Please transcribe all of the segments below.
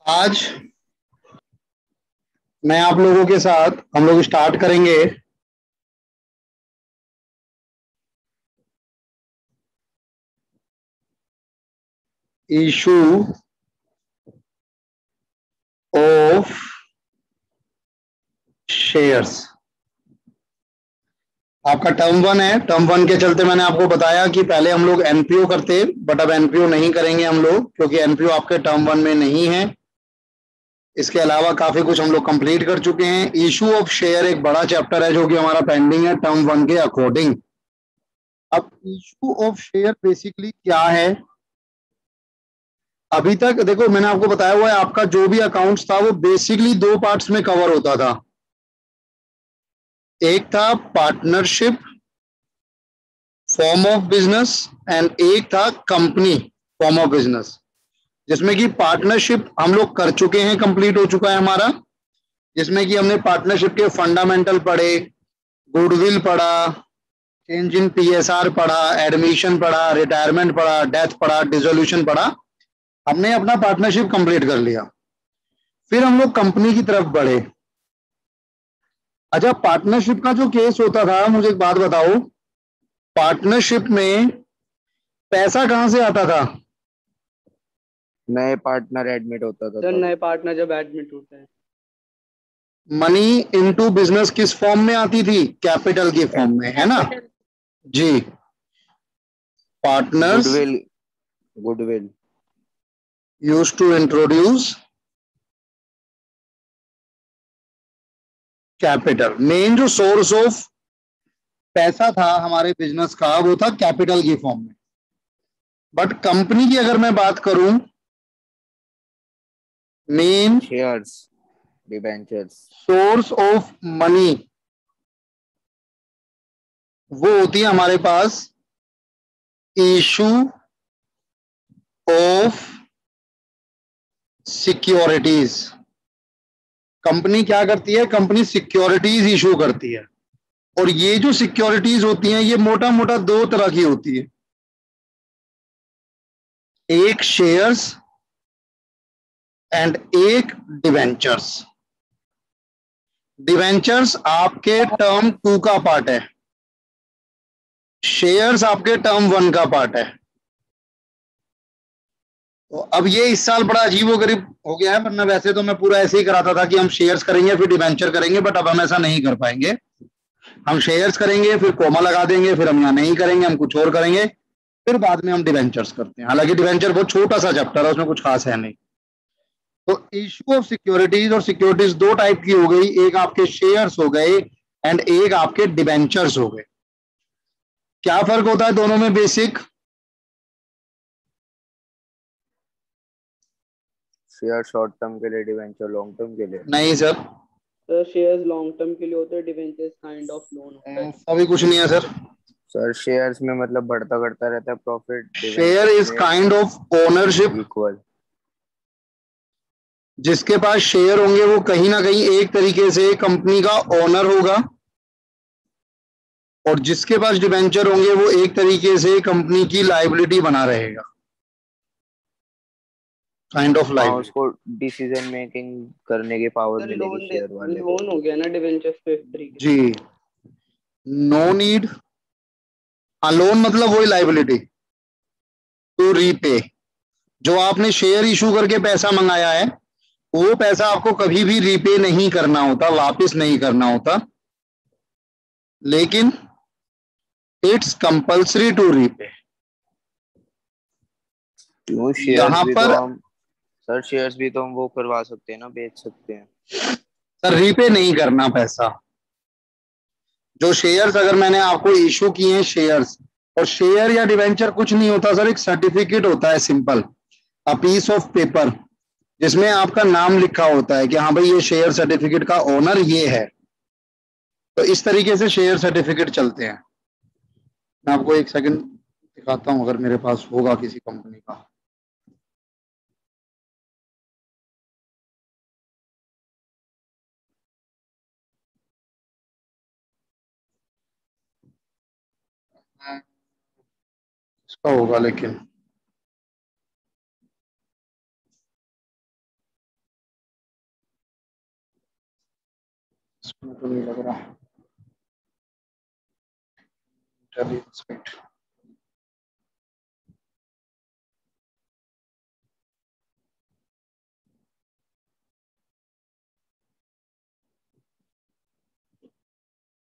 आज मैं आप लोगों के साथ हम लोग स्टार्ट करेंगे इशू ऑफ शेयर्स। आपका टर्म 1 है। टर्म 1 के चलते मैंने आपको बताया कि पहले हम लोग एनपीओ करते, बट अब एनपीओ नहीं करेंगे हम लोग, क्योंकि एनपीओ आपके टर्म 1 में नहीं है। इसके अलावा काफी कुछ हम लोग कंप्लीट कर चुके हैं। इशू ऑफ शेयर एक बड़ा चैप्टर है जो कि हमारा पेंडिंग है टर्म 1 के अकॉर्डिंग। अब इशू ऑफ शेयर बेसिकली क्या है? अभी तक देखो, मैंने आपको बताया हुआ है, आपका जो भी अकाउंट्स था वो बेसिकली दो पार्ट्स में कवर होता था। एक था partnership form of business and एक था कंपनी फॉर्म ऑफ बिजनेस, जिसमें कि पार्टनरशिप हम लोग कर चुके हैं, कंप्लीट हो चुका है हमारा, जिसमें कि हमने पार्टनरशिप के फंडामेंटल पढ़े, गुडविल पढ़ा, चेंज इन पीएसआर पढ़ा, एडमिशन पढ़ा, रिटायरमेंट पढ़ा, डेथ पढ़ा, डिसोल्यूशन पढ़ा। हमने अपना पार्टनरशिप कंप्लीट कर लिया। फिर हम लोग कंपनी की तरफ बढ़े। अच्छा, पार्टनरशिप का जो केस होता था, मुझे एक बात बताओ, पार्टनरशिप में पैसा कहां से आता था? नए पार्टनर एडमिट होता था सर तब। नए पार्टनर जब एडमिट होते हैं। मनी इनटू बिजनेस किस फॉर्म में आती थी? कैपिटल की फॉर्म में, है ना जी। Partners goodwill. Goodwill. Used to introduce capital. Main जो सोर्स ऑफ पैसा था हमारे बिजनेस का वो था कैपिटल की फॉर्म में। बट कंपनी की अगर मैं बात करूं, main shares. Debentures. Source of money वो होती है हमारे pass issue of securities. Company क्या करती है? कंपनी सिक्योरिटीज इशू करती है। और ये जो सिक्योरिटीज होती हैं ये मोटा मोटा दो तरह की होती है। एक शेयर्स एंड एक डिवेंचर्स। डिवेंचर्स आपके टर्म 2 का पार्ट है, शेयर्स आपके टर्म 1 का पार्ट है। तो अब ये इस साल बड़ा अजीबोगरीब हो गया है, वरना वैसे तो मैं पूरा ऐसे ही कराता था कि हम शेयर्स करेंगे फिर डिवेंचर करेंगे, बट अब हम ऐसा नहीं कर पाएंगे। हम शेयर्स करेंगे, फिर कोमा लगा देंगे, फिर हम यहाँ नहीं करेंगे, हम कुछ और करेंगे, फिर बाद में हम डिवेंचर्स करते हैं। हालांकि डिवेंचर बहुत छोटा सा चैप्टर है, उसमें कुछ खास है नहीं। तो इश्यू ऑफ सिक्योरिटीज, और सिक्योरिटीज दो टाइप की हो गई, एक आपके शेयर्स हो गए एंड एक आपके डिवेंचर्स हो गए। क्या फर्क होता है दोनों में बेसिक? शेयर शॉर्ट टर्म के लिए, डिवेंचर लॉन्ग टर्म के लिए। नहीं sir, sir shares long term के लिए होते हैं, डिवेंचर्स काइंड ऑफ लोन होता है। अभी कुछ नहीं है सर। सर शेयर्स में मतलब बढ़ता घटता रहता है प्रॉफिट, शेयर डिवेंचर्स इज में काइंड ऑफ ओनरशिप। इक्वल। जिसके पास शेयर होंगे वो कहीं ना कहीं एक तरीके से कंपनी का ओनर होगा, और जिसके पास डिबेंचर होंगे वो एक तरीके से कंपनी की लाइबिलिटी बना रहेगा, काइंड ऑफ हाँ, लाइबिलिटी। उसको डिसीजन मेकिंग करने की पावर सर मिलेगी लोन शेयर वाले को। लोन हो गया ना डिवेंचर्स पे इस तरीके से। जी, नो नीड। हाँ, लोन मतलब वही लाइबिलिटी टू रीपे। जो आपने शेयर इशू करके पैसा मंगाया है वो पैसा आपको कभी भी रीपे नहीं करना होता, वापस नहीं करना होता, लेकिन इट्स कंपल्सरी टू रीपे। क्यों? शेयर्स यहां भी तो पर हम सर शेयर्स भी तो हम वो करवा सकते हैं ना, बेच सकते हैं। सर रीपे नहीं करना पैसा। जो शेयर्स अगर मैंने आपको इशू किए हैं शेयर्स, और शेयर या डिवेंचर कुछ नहीं होता सर, एक सर्टिफिकेट होता है, simple a piece of paper, जिसमें आपका नाम लिखा होता है कि हाँ भाई ये शेयर सर्टिफिकेट का ओनर ये है। तो इस तरीके से शेयर सर्टिफिकेट चलते हैं। मैं आपको एक सेकंड दिखाता हूं, अगर मेरे पास होगा किसी कंपनी का। इसका होगा लेकिन इसमें तो नहीं लग रहा।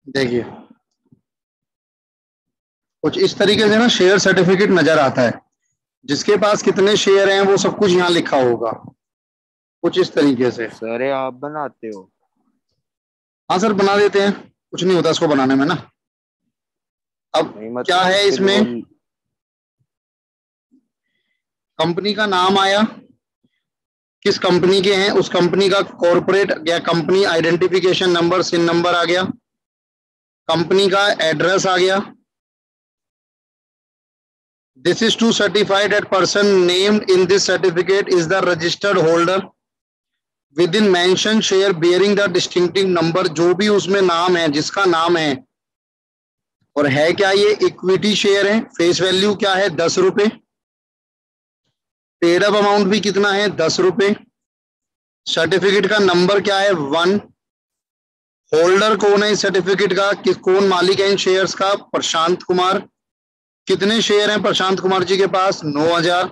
देखिए कुछ इस तरीके से ना शेयर सर्टिफिकेट नजर आता है, जिसके पास कितने शेयर हैं वो सब कुछ यहाँ लिखा होगा, कुछ इस तरीके से। सर ये आप बनाते हो? हाँ सर बना देते हैं, कुछ नहीं होता इसको बनाने में ना। अब नहीं क्या मतलब है फिर इसमें, वो। कंपनी का नाम आया, किस कंपनी के हैं उस कंपनी का कॉर्पोरेट या company identification number CIN number आ गया, कंपनी का एड्रेस आ गया। This is to certified that person named in this certificate is the registered holder within mention share bearing the distinctive number. जो भी उसमें नाम है, जिसका नाम है, और है क्या ये इक्विटी शेयर है। फेस वैल्यू क्या है 10 रुपए, पेड अप अमाउंट भी कितना है 10 रुपए, सर्टिफिकेट का नंबर क्या है 1, होल्डर कौन है इस सर्टिफिकेट का, कौन मालिक है इन शेयर्स का, प्रशांत कुमार। कितने शेयर हैं प्रशांत कुमार जी के पास 9000।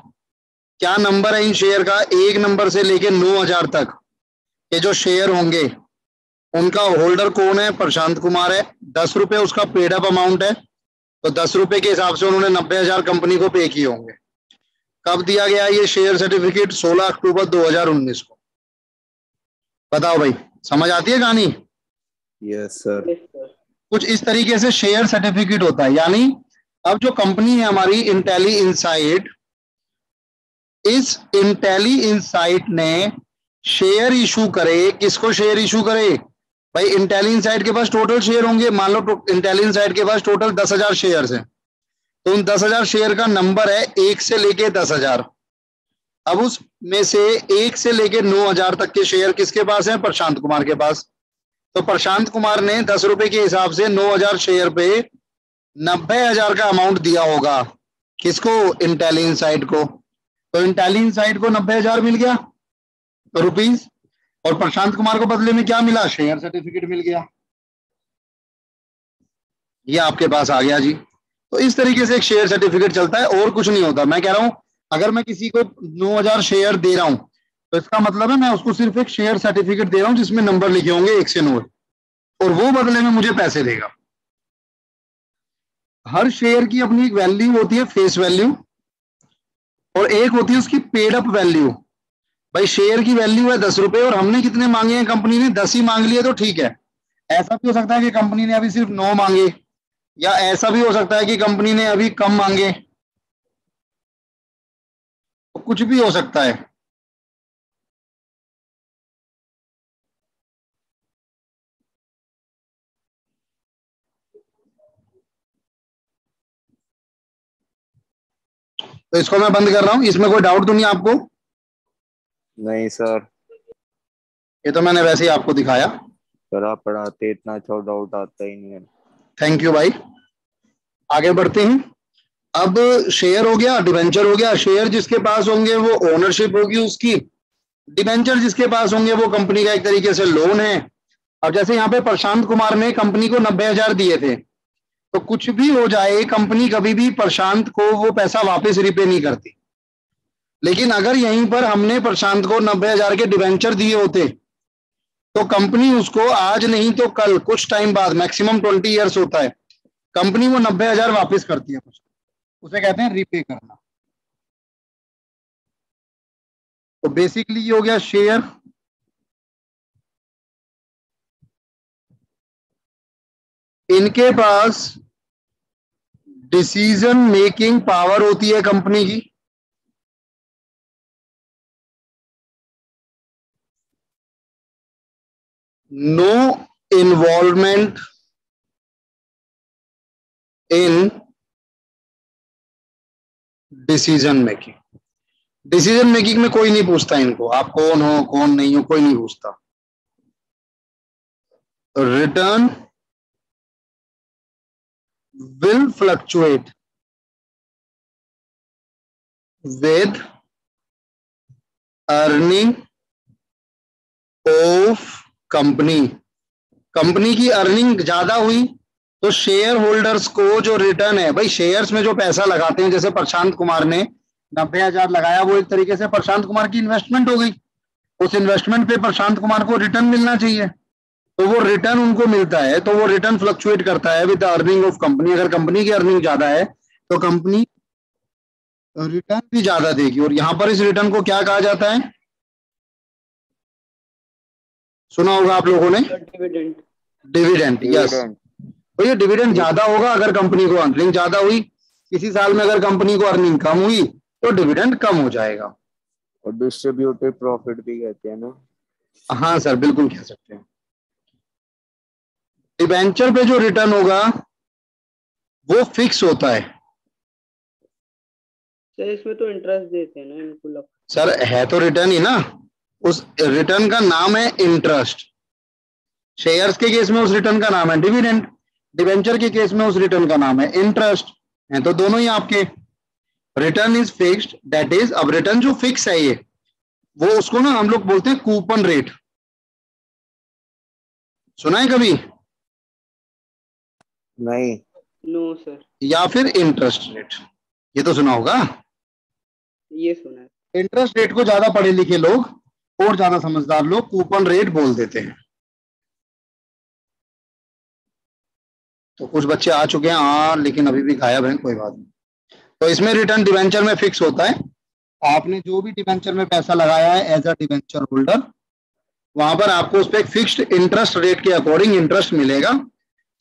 क्या नंबर है इन शेयर का, 1 नंबर से लेके 9000 तक ये जो शेयर होंगे उनका होल्डर कौन है, प्रशांत कुमार है। 10 रुपए उसका पेड अप अमाउंट है, तो 10 रुपए के हिसाब से उन्होंने 90,000 कंपनी को पे किए होंगे। कब दिया गया ये शेयर सर्टिफिकेट, 16 अक्टूबर 2019 को। बताओ भाई, समझ आती है कहानी। Yes sir. Yes, sir. कुछ इस तरीके से शेयर सर्टिफिकेट होता है। यानी अब जो कंपनी है हमारी इंटेली इंसाइट, इस इंटेली इंसाइट ने शेयर इशू करे, किसको शेयर इशू करे भाई, इंटेली इंसाइट के पास टोटल शेयर होंगे, मान लो इंटेली इंसाइट के पास टोटल 10,000 शेयर हैं, तो उन 10,000 शेयर का नंबर है 1 से लेके 10,000। अब उसमें से 1 से लेके 9,000 तक के शेयर किसके पास है, प्रशांत कुमार के पास। तो प्रशांत कुमार ने 10 रुपए के हिसाब से 9,000 शेयर पे 90,000 का अमाउंट दिया होगा, किसको, इंटेली इंसाइट को। तो इंटेली इंसाइट को 90,000 मिल गया रुपीज, और प्रशांत कुमार को बदले में क्या मिला, शेयर सर्टिफिकेट मिल गया, ये आपके पास आ गया जी। तो इस तरीके से एक शेयर सर्टिफिकेट चलता है, और कुछ नहीं होता। मैं कह रहा हूं अगर मैं किसी को 9,000 शेयर दे रहा हूं, तो इसका मतलब है मैं उसको सिर्फ एक शेयर सर्टिफिकेट दे रहा हूं जिसमें नंबर लिखे होंगे 1 से 9, और वो बदले में मुझे पैसे देगा। हर शेयर की अपनी एक वैल्यू होती है, फेस वैल्यू, और एक होती है उसकी पेड अप वैल्यू। भाई शेयर की वैल्यू है 10 रुपए और हमने कितने मांगे हैं, कंपनी ने 10 ही मांग लिए, तो ठीक है। ऐसा भी हो सकता है कि कंपनी ने अभी सिर्फ 9 मांगे, या ऐसा भी हो सकता है कि कंपनी ने अभी कम मांगे, तो कुछ भी हो सकता है। तो इसको मैं बंद कर रहा हूं, इसमें कोई डाउट तो नहीं आपको। नहीं सर। ये तो मैंने वैसे ही आपको दिखाया। सर आप पढ़ाते इतना अच्छा डाउट आता ही नहीं है। थैंक यू भाई। आगे बढ़ते हैं। अब शेयर हो गया, डिवेंचर हो गया। शेयर जिसके पास होंगे वो ओनरशिप होगी उसकी, डिवेंचर जिसके पास होंगे वो कंपनी का एक तरीके से लोन है। अब जैसे यहाँ पे प्रशांत कुमार ने कंपनी को 90,000 दिए थे, तो कुछ भी हो जाए कंपनी कभी भी प्रशांत को वो पैसा वापस रिपे नहीं करती। लेकिन अगर यहीं पर हमने प्रशांत को 90,000 के डिवेंचर दिए होते, तो कंपनी उसको आज नहीं तो कल, कुछ टाइम बाद, मैक्सिमम 20 ईयर्स होता है, कंपनी वो 90,000 वापस करती है। उसे कहते हैं रिपे करना। तो बेसिकली ये हो गया शेयर। इनके पास डिसीजन मेकिंग पावर होती है कंपनी की। No involvement in decision making. Decision making में कोई नहीं पूछता इनको, आप कौन हो कौन नहीं हो, कोई नहीं पूछता। Return will fluctuate with earning of company। Company की अर्निंग ज्यादा हुई तो शेयर होल्डर्स को जो रिटर्न है, भाई शेयर्स में जो पैसा लगाते हैं, जैसे प्रशांत कुमार ने 90,000 लगाया, वो एक तरीके से प्रशांत कुमार की इन्वेस्टमेंट हो गई। उस इन्वेस्टमेंट पे प्रशांत कुमार को रिटर्न मिलना चाहिए, तो वो रिटर्न उनको मिलता है, तो वो रिटर्न फ्लक्चुएट करता है with the earning of company. अगर कंपनी की अर्निंग ज्यादा है तो कंपनी रिटर्न भी ज्यादा देगी, और यहां पर इस रिटर्न को क्या कहा जाता है, सुना होगा आप लोगों ने, डिविडेंड। डिविडेंड। Yes, dividend. तो ये डिविडेंड ज्यादा होगा अगर कंपनी को अर्निंग ज्यादा हुई। किसी साल में अगर कंपनी को अर्निंग कम हुई तो डिविडेंड कम हो जाएगा। और डिस्ट्रीब्यूटेड प्रॉफिट भी कहते हैं ना। हाँ सर, बिल्कुल कह सकते हैं। डिबेंचर पे जो रिटर्न होगा वो फिक्स होता है। सर इसमें तो इंटरेस्ट देते हैं ना इनको लग। सर है तो रिटर्न ही ना, उस रिटर्न का नाम है इंटरेस्ट। शेयर्स के केस में उस रिटर्न का नाम है डिविडेंड, डिबेंचर के केस में उस रिटर्न का नाम है इंटरेस्ट। है तो दोनों ही आपके। Return is fixed, that is, अब रिटर्न जो फिक्स है ये, वो उसको ना हम लोग बोलते हैं कूपन रेट। सुना है कभी? नहीं। No sir. या फिर इंटरेस्ट रेट, ये तो सुना होगा। ये सुना है। इंटरेस्ट रेट को ज्यादा पढ़े लिखे लोग और ज्यादा समझदार लोग कूपन रेट बोल देते हैं। तो कुछ बच्चे आ चुके हैं हाँ, लेकिन अभी भी गायब हैं, कोई बात नहीं। तो इसमें रिटर्न डिबेंचर में फिक्स होता है। आपने जो भी डिबेंचर में पैसा लगाया है एज अ डिबेंचर होल्डर, वहां पर आपको उस पर एक फिक्स्ड इंटरेस्ट रेट के अकॉर्डिंग इंटरेस्ट मिलेगा।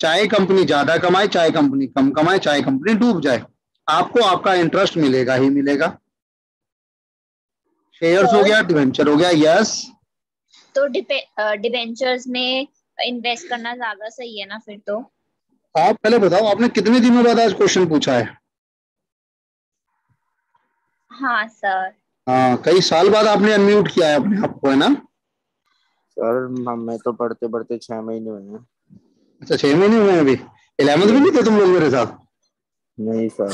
चाहे कंपनी ज्यादा कमाए, चाहे कंपनी कम कमाए, चाहे कंपनी डूब जाए, आपको आपका इंटरेस्ट मिलेगा ही मिलेगा। शेयर्स हो गया, डिबेंचर हो गया। यस, तो डिबेंचर्स में इन्वेस्ट करना ज्यादा सही है ना फिर तो? आप पहले बताओ, आपने कितने दिनों बाद आज क्वेश्चन पूछा है? हाँ सर। हाँ, कई साल बाद आपने अनम्यूट किया है अपने आप को, है ना? सर मैं तो पढ़ते पढ़ते 6 महीने हुए हैं। अच्छा, 6 महीने हुए हैं अभी। 11th में नहीं थे तुम लोग मेरे साथ? नहीं सर।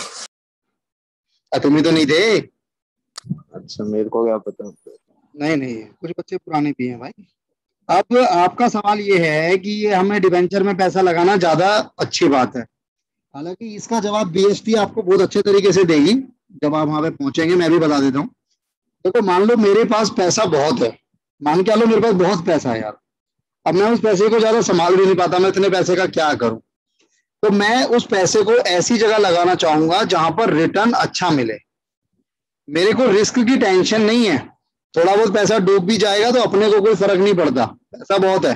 तुम ही तो नहीं थे। अच्छा, मेरे को क्या पता। नहीं नहीं, कुछ बच्चे पुराने भी हैं भाई। अब आपका सवाल ये है कि ये हमें डिबेंचर में पैसा लगाना ज्यादा अच्छी बात है। हालांकि इसका जवाब बीएसटी आपको बहुत अच्छे तरीके से देगी जब आप वहां पे पहुंचेंगे। मैं भी बता देता हूँ। देखो, मान लो मेरे पास पैसा बहुत है, मान के लो मेरे पास बहुत पैसा है यार। अब मैं उस पैसे को ज्यादा संभाल भी नहीं पाता, मैं इतने पैसे का क्या करूं। तो मैं उस पैसे को ऐसी जगह लगाना चाहूंगा जहां पर रिटर्न अच्छा मिले। मेरे को रिस्क की टेंशन नहीं है। थोड़ा बहुत पैसा डूब भी जाएगा तो अपने को कोई फर्क नहीं पड़ता, पैसा बहुत है,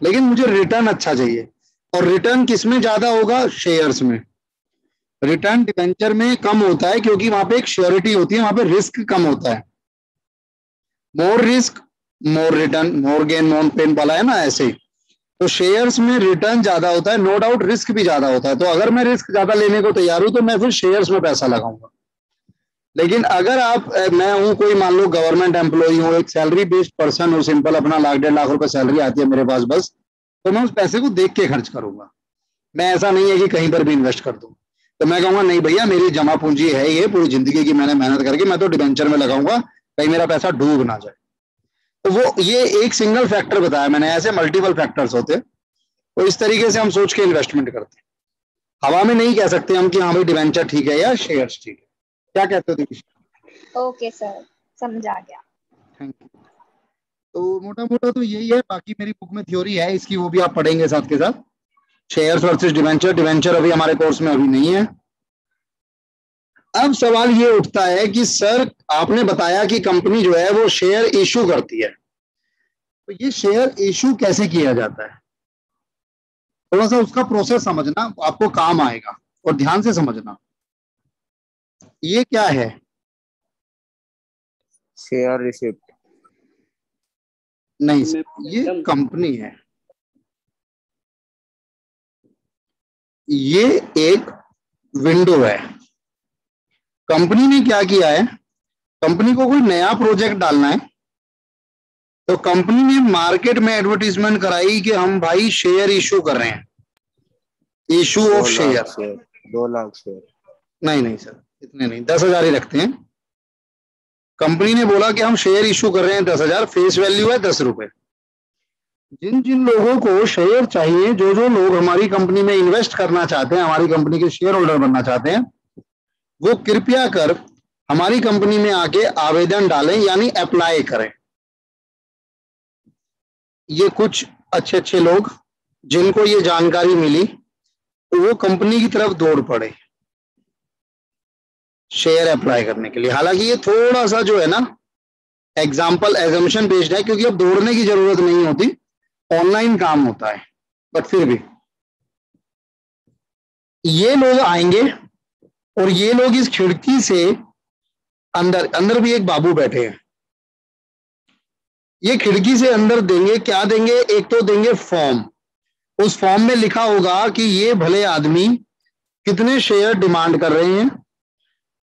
लेकिन मुझे रिटर्न अच्छा चाहिए। और रिटर्न किस में ज्यादा होगा? शेयर्स में। रिटर्न डिबेंचर में कम होता है क्योंकि वहां पे एक श्योरिटी होती है, वहां पे रिस्क कम होता है। मोर रिस्क मोर रिटर्न, मोर गेन मोर पेन वाला है ना, ऐसे। तो शेयर्स में रिटर्न ज्यादा होता है, नो डाउट रिस्क भी ज्यादा होता है। तो अगर मैं रिस्क ज्यादा लेने को तैयार हूं तो मैं फिर शेयर्स में पैसा लगाऊंगा। लेकिन अगर मैं हूं कोई, मान लो गवर्नमेंट एम्प्लॉई हूं, एक सैलरी बेस्ड पर्सन हूं, सिंपल अपना 1 लाख 1.5 लाख रुपए सैलरी आती है मेरे पास बस, तो मैं उस पैसे को देख के खर्च करूंगा। मैं ऐसा नहीं है कि कहीं पर भी इन्वेस्ट कर दूं। तो मैं कहूंगा नहीं भैया, मेरी जमा पूंजी है ये पूरी जिंदगी की, मैंने मेहनत करके, मैं तो डिबेंचर में लगाऊंगा, कहीं मेरा पैसा डूब ना जाए। तो वो ये एक सिंगल फैक्टर बताया मैंने, ऐसे मल्टीपल फैक्टर्स होते हैं। तो इस तरीके से हम सोच के इन्वेस्टमेंट करते हैं। हवा में नहीं कह सकते हम कि हाँ भाई डिबेंचर ठीक है या शेयर्स ठीक है। क्या कहते हो दीपिका? ओके सर, समझ आ गया। Thank you. तो मोटा मोटा तो यही है, बाकी मेरी बुक में थ्योरी है इसकी, वो भी आप पढ़ेंगे साथ के साथ। शेयर्स वर्सेस डिवेंचर, डिवेंचर अभी हमारे कोर्स में अभी नहीं है। अब सवाल ये उठता है कि सर आपने बताया कि कंपनी जो है वो शेयर इशू करती है, तो ये शेयर इशू कैसे किया जाता है? थोड़ा सा उसका प्रोसेस समझना आपको काम आएगा, और ध्यान से समझना। ये क्या है? Share receipt. नहीं सर, ये कंपनी है। ये एक विंडो है। कंपनी ने क्या किया है, कंपनी को कोई नया प्रोजेक्ट डालना है, तो कंपनी ने मार्केट में एडवर्टीजमेंट कराई कि हम भाई शेयर इशू कर रहे हैं, issue of share. 2 lakh share. नहीं नहीं सर, इतने नहीं, 10,000 ही रखते हैं। कंपनी ने बोला कि हम शेयर इशू कर रहे हैं 10,000, फेस वैल्यू है 10 रुपए। जिन जिन लोगों को शेयर चाहिए, जो जो लोग हमारी कंपनी में इन्वेस्ट करना चाहते हैं, हमारी कंपनी के शेयर होल्डर बनना चाहते हैं, वो कृपया कर हमारी कंपनी में आके आवेदन डालें, यानी अप्लाई करें। ये कुछ अच्छे अच्छे लोग जिनको ये जानकारी मिली वो कंपनी की तरफ दौड़ पड़े शेयर अप्लाई करने के लिए। हालांकि ये थोड़ा सा जो है ना एग्जाम्पल एजम्पशन बेस्ड है, क्योंकि अब दौड़ने की जरूरत नहीं होती, ऑनलाइन काम होता है, बट फिर भी ये लोग आएंगे और ये लोग इस खिड़की से अंदर, अंदर भी एक बाबू बैठे हैं, ये खिड़की से अंदर देंगे, क्या देंगे, एक तो देंगे फॉर्म। उस फॉर्म में लिखा होगा कि ये भले आदमी कितने शेयर डिमांड कर रहे हैं,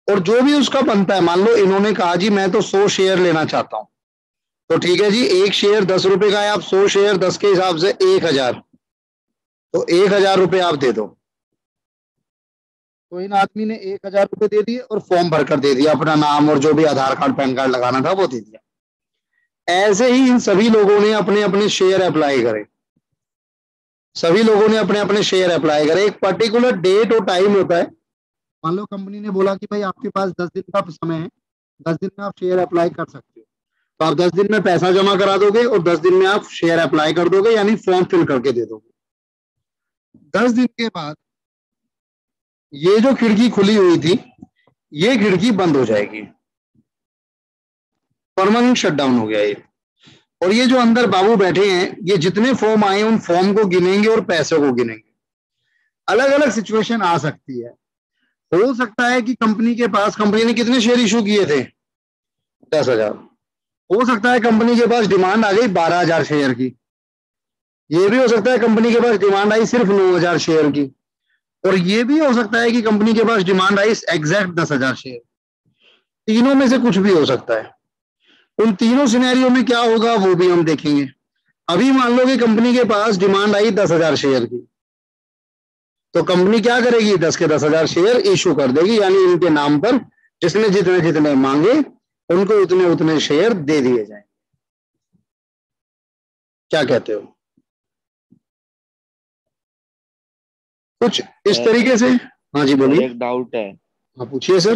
और जो भी उसका बनता है, मान लो इन्होंने कहा जी मैं तो 100 शेयर लेना चाहता हूं, तो ठीक है जी, एक शेयर 10 रुपए का है, आप 100 शेयर 10 के हिसाब से 1000, तो 1000 रुपये आप दे दो। तो इन आदमी ने 1000 रुपये दे दिए और फॉर्म भरकर दे दिया, अपना नाम और जो भी आधार कार्ड पैन कार्ड लगाना था वो दे दिया। ऐसे ही इन सभी लोगों ने अपने अपने शेयर अप्लाई करे, सभी लोगों ने अपने अपने शेयर अप्लाई करे। एक पर्टिकुलर डेट और टाइम होता है, मान लो कंपनी ने बोला कि भाई आपके पास 10 दिन का समय है, 10 दिन में आप शेयर अप्लाई कर सकते हो, तो आप 10 दिन में पैसा जमा करा दोगे और 10 दिन में आप शेयर अप्लाई कर दोगे, यानी फॉर्म फिल करके दे दोगे। 10 दिन के बाद ये जो खिड़की खुली हुई थी, ये खिड़की बंद हो जाएगी, परमानेंट शटडाउन हो गया ये। और ये जो अंदर बाबू बैठे हैं, ये जितने फॉर्म आए उन फॉर्म को गिनेंगे और पैसे को गिनेंगे। अलग अलग सिचुएशन आ सकती है, हो सकता है कि कंपनी के पास, कंपनी ने कितने शेयर इशू किए थे, 10,000, हो सकता है कंपनी के पास डिमांड आ गई 12,000 शेयर की, ये भी हो सकता है कंपनी के पास डिमांड आई सिर्फ 9,000 शेयर की, और ये भी हो सकता है कि कंपनी के पास डिमांड आई एग्जैक्ट 10,000 शेयर। तीनों में से कुछ भी हो सकता है। उन तीनों सिनेरियो में क्या होगा वो भी हम देखेंगे। अभी मान लो कि कंपनी के पास डिमांड आई 10,000 शेयर की, तो कंपनी क्या करेगी, 10 के 10,000 शेयर इशू कर देगी, यानी इनके नाम पर जिसने जितने जितने मांगे उनको उतने उतने शेयर दे दिए जाएंगे। क्या कहते हो? कुछ इस तरीके से। हाँ जी बोलिए। एक डाउट है। हाँ पूछिए सर।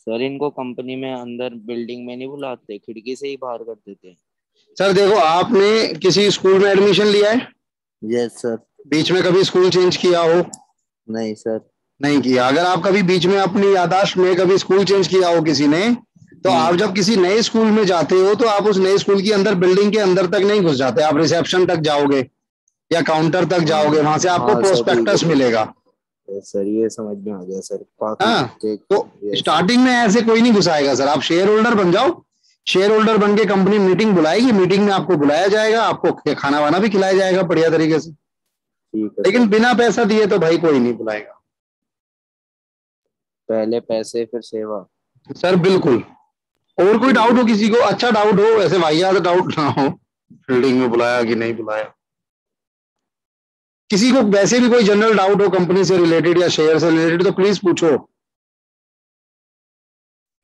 सर इनको कंपनी में अंदर बिल्डिंग में नहीं बुलाते, खिड़की से ही बाहर कर देते हैं? सर देखो, आपने किसी स्कूल में एडमिशन लिया है? Yes sir. बीच में कभी स्कूल चेंज किया हो? नहीं सर। नहीं किया। अगर आप कभी बीच में अपनी याददाश्त में कभी स्कूल चेंज किया हो किसी ने, तो आप जब किसी नए स्कूल में जाते हो तो आप उस नए स्कूल की अंदर बिल्डिंग के अंदर तक नहीं घुस जाते, आप रिसेप्शन तक जाओगे या काउंटर तक जाओगे, वहां से आपको प्रोस्पेक्टस मिलेगा। सर ये समझ में आ गया सर। हाँ, तो स्टार्टिंग में ऐसे कोई नहीं घुसाएगा सर। आप शेयर होल्डर बन जाओ, शेयर होल्डर बन के कंपनी मीटिंग बुलाएगी, मीटिंग में आपको बुलाया जाएगा, आपको खाना वाना भी खिलाया जाएगा बढ़िया तरीके से, लेकिन बिना पैसा दिए तो भाई कोई नहीं बुलाएगा। पहले पैसे फिर सेवा। सर बिल्कुल। और कोई डाउट हो किसी को, अच्छा डाउट हो, ऐसे वाहियात डाउट ना हो, फील्डिंग में बुलाया कि नहीं बुलाया, किसी को वैसे भी कोई जनरल डाउट हो कंपनी से रिलेटेड या शेयर से रिलेटेड, तो प्लीज पूछो,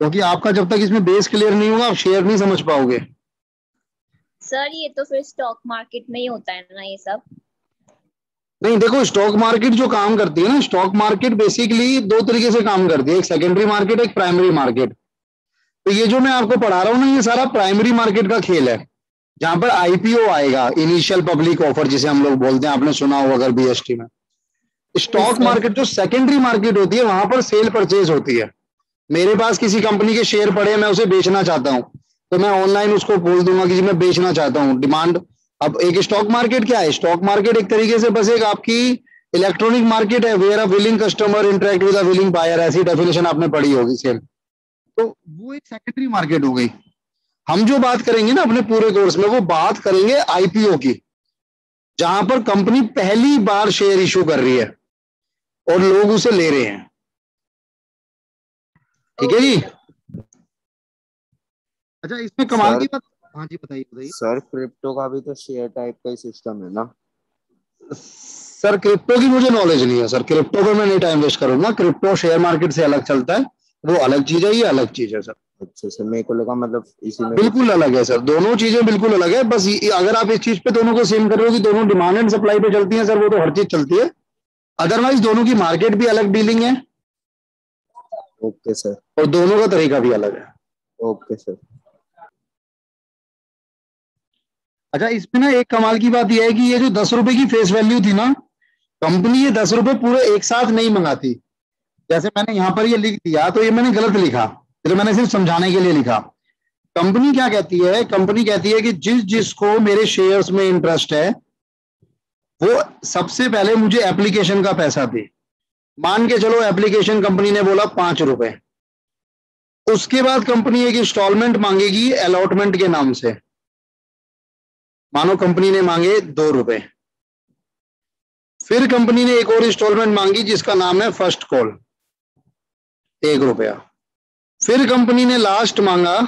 क्योंकि आपका जब तक इसमें बेस क्लियर नहीं होगा आप शेयर नहीं समझ पाओगे। सर ये तो फिर स्टॉक मार्केट में ही होता है ना ये सब? नहीं देखो, स्टॉक मार्केट जो काम करती है ना, स्टॉक मार्केट बेसिकली दो तरीके से काम करती है, एक सेकेंडरी मार्केट, एक प्राइमरी मार्केट। तो ये जो मैं आपको पढ़ा रहा हूँ ना, ये सारा प्राइमरी मार्केट का खेल है, जहां पर आईपीओ आएगा, इनिशियल पब्लिक ऑफर जिसे हम लोग बोलते हैं, आपने सुना होगा अगर बीएसटी में। स्टॉक मार्केट जो सेकेंडरी मार्केट होती है, वहां पर सेल परचेज होती है। मेरे पास किसी कंपनी के शेयर पड़े हैं, मैं उसे बेचना चाहता हूं, तो मैं ऑनलाइन उसको बोल दूंगा कि मैं बेचना चाहता हूं, डिमांड। अब एक स्टॉक मार्केट क्या है? स्टॉक मार्केट एक तरीके से बस एक आपकी इलेक्ट्रॉनिक मार्केट है, where a willing customer interact with a willing buyer, ऐसी डेफिनेशन आपने पढ़ी होगी सेल। तो वो एक सेकेंडरी मार्केट हो गई। हम जो बात करेंगे ना अपने पूरे कोर्स में, वो बात करेंगे आईपीओ की, जहां पर कंपनी पहली बार शेयर इशू कर रही है और लोग उसे ले रहे हैं। ठीक है जी। अच्छा, इसमें कमाल की बात, हाँ जी बताइए बताइए। सर क्रिप्टो का भी तो शेयर टाइप का ही सिस्टम है ना? सर क्रिप्टो की मुझे नॉलेज नहीं है सर, क्रिप्टो पर मैं नहीं टाइम वेस्ट करूंगा। क्रिप्टो शेयर मार्केट से अलग चलता है, वो अलग चीज है, ये अलग चीज है सर। अच्छा सर, मेरे को लगा मतलब इसी में बिल्कुल अलग है सर, दोनों चीजें बिल्कुल अलग है। बस अगर आप इस चीज पे दोनों को सेम कर रहे हो कि दोनों डिमांड एंड सप्लाई पे चलती है सर, वो तो हर चीज चलती है। अदरवाइज दोनों की मार्केट भी अलग डीलिंग है ओके सर। और दोनों का तरीका भी अलग है। Okay sir. अच्छा, इसमें ना एक कमाल की बात यह है कि ये जो 10 रुपए की फेस वैल्यू थी ना, कंपनी ये 10 रुपए पूरे एक साथ नहीं मंगाती। जैसे मैंने यहाँ पर ये लिख दिया तो ये मैंने गलत लिखा, तो मैंने सिर्फ समझाने के लिए लिखा। कंपनी क्या कहती है, कंपनी कहती है कि जिस जिसको मेरे शेयर्स में इंटरेस्ट है वो सबसे पहले मुझे एप्लीकेशन का पैसा दे। मान के चलो एप्लीकेशन कंपनी ने बोला 5 रुपए, उसके बाद कंपनी एक इंस्टॉलमेंट मांगेगी अलॉटमेंट के नाम से। मानो कंपनी ने मांगे 2 रुपए, फिर कंपनी ने एक और इंस्टॉलमेंट मांगी जिसका नाम है फर्स्ट कॉल, 1 रुपया। फिर कंपनी ने लास्ट मांगा,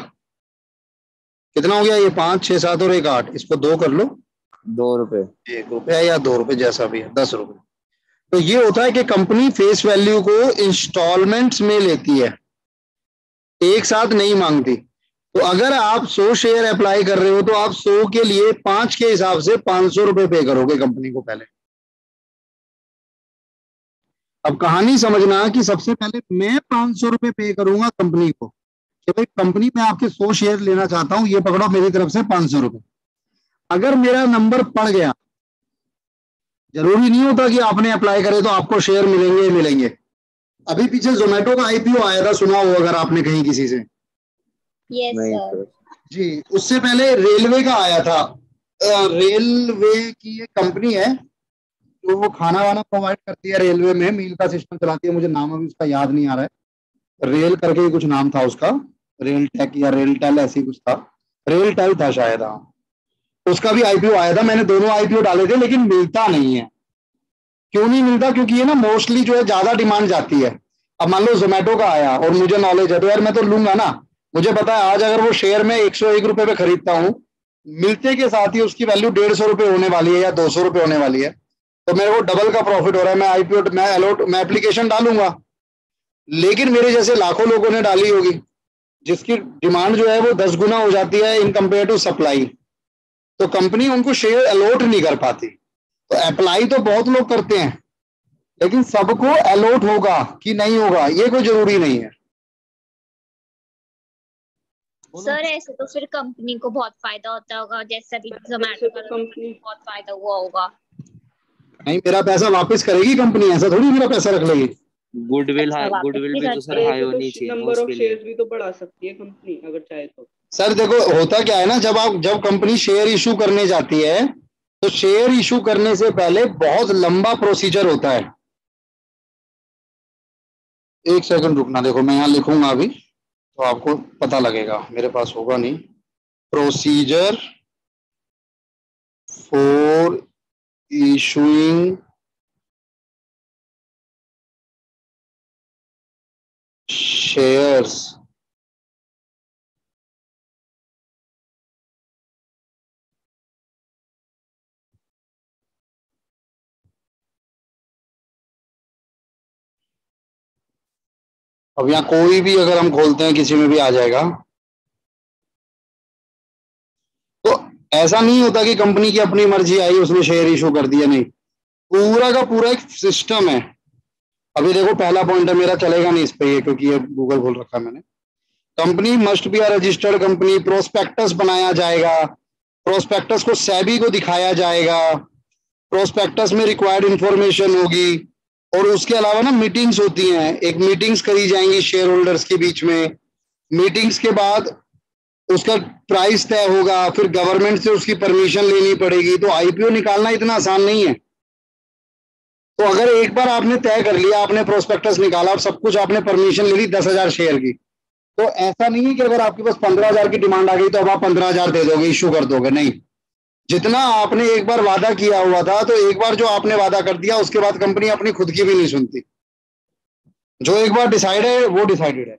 कितना हो गया ये, 5, 6, 7 और 1, 8, इसको 2 कर लो, 2 रुपए। 1 रुपया या 2 रुपए जैसा भी है, 10 रुपए। तो ये होता है कि कंपनी फेस वैल्यू को इंस्टॉलमेंट्स में लेती है, एक साथ नहीं मांगती। तो अगर आप 100 शेयर अप्लाई कर रहे हो तो आप 100 के लिए 5 के हिसाब से 500 रुपए पे करोगे कंपनी को पहले। अब कहानी समझना कि सबसे पहले मैं 500 रुपए पे करूंगा कंपनी को कि भाई कंपनी में आपके 100 शेयर लेना चाहता हूं, ये पकड़ो मेरी तरफ से 500 रुपए। अगर मेरा नंबर पड़ गया, जरूरी नहीं होता कि आपने अप्लाई करे तो आपको शेयर मिलेंगे ही मिलेंगे। अभी पीछे जोमेटो का आईपीओ आया था, सुना हो अगर आपने कहीं किसी से। यस नहीं सर। सर। जी, उससे पहले रेलवे का आया था। रेलवे की एक कंपनी है जो वो खाना वाना प्रोवाइड करती है रेलवे में, मील का सिस्टम चलाती है, मुझे नाम अभी उसका याद नहीं आ रहा है, रेल करके ही कुछ नाम था उसका, रेल टेक या रेल टेल ऐसी कुछ था, रेल टेल था शायद। हाँ, उसका भी आईपीओ आया था, मैंने दोनों आईपीओ डाले थे लेकिन मिलता नहीं है। क्यों नहीं मिलता? क्योंकि ये ना मोस्टली जो है ज्यादा डिमांड जाती है। अब मान लो जोमेटो का आया और मुझे नॉलेज है तो यार मैं तो लूंगा ना, मुझे पता है आज अगर वो शेयर में 101 रुपए पे खरीदता हूँ, मिलते के साथ ही उसकी वैल्यू 150 रुपए होने वाली है या 200 रुपए होने वाली है, तो मेरे को डबल का प्रॉफिट हो रहा है। मैं आईपीओ, मैं एप्लीकेशन डालूंगा। लेकिन मेरे जैसे लाखों लोगों ने डाली होगी जिसकी डिमांड जो है वो 10 गुना हो जाती है इन कंपेयर टू सप्लाई, तो कंपनी उनको शेयर अलॉट नहीं कर पाती। तो अप्लाई तो बहुत लोग करते हैं लेकिन सबको अलॉट होगा कि नहीं होगा ये कोई जरूरी नहीं है। सर ऐसे तो फिर कंपनी को बहुत फायदा होता होगा, जैसे अभी जोमेटो का कंपनी बहुत फायदा हुआ होगा। नहीं, मेरा पैसा वापस करेगी कंपनी, ऐसा थोड़ी मेरा पैसा रख लेगी। गुडविल अच्छा, वापस गुडविल भी भी तो करते सर हैं। हाई ऐसे तो होनी चाहिए ना नंबर ऑफ उसके लिए। शेयर्स भी तो बढ़ा सकती है कंपनी अगर चाहे तो। सर देखो होता क्या है ना, जब कंपनी शेयर इशू करने जाती है तो शेयर इशू करने से पहले बहुत लंबा प्रोसीजर होता है। एक सेकंड रुकना, देखो मैं यहाँ लिखूंगा अभी तो आपको पता लगेगा, मेरे पास होगा नहीं। Procedure for issuing shares. अब यहाँ कोई भी अगर हम खोलते हैं किसी में भी आ जाएगा। तो ऐसा नहीं होता कि कंपनी की अपनी मर्जी आई उसने शेयर इशू कर दिया, नहीं, पूरा का पूरा एक सिस्टम है। अभी देखो पहला पॉइंट है मेरा, चलेगा नहीं इस पे ये क्योंकि ये गूगल खोल रखा है मैंने। Company must be a registered company, prospectus बनाया जाएगा, प्रोस्पेक्टस को सेबी को दिखाया जाएगा, प्रोस्पेक्टस में रिक्वायर्ड इंफॉर्मेशन होगी, और उसके अलावा ना मीटिंग्स होती हैं, एक मीटिंग्स करी जाएंगी शेयर होल्डर्स के बीच में। मीटिंग्स के बाद उसका प्राइस तय होगा, फिर गवर्नमेंट से उसकी परमिशन लेनी पड़ेगी। तो आईपीओ निकालना इतना आसान नहीं है। तो अगर एक बार आपने तय कर लिया, आपने प्रोस्पेक्टस निकाला और सब कुछ, आपने परमिशन ले ली 10,000 शेयर की, तो ऐसा नहीं है कि अगर आपके पास 15,000 की डिमांड आ गई तो अब आप 15,000 दे दोगे, इश्यू कर दोगे, नहीं। जितना आपने एक बार वादा किया हुआ था, तो एक बार जो आपने वादा कर दिया उसके बाद कंपनी अपनी खुद की भी नहीं सुनती। जो एक बार डिसाइड है वो डिसाइडेड है।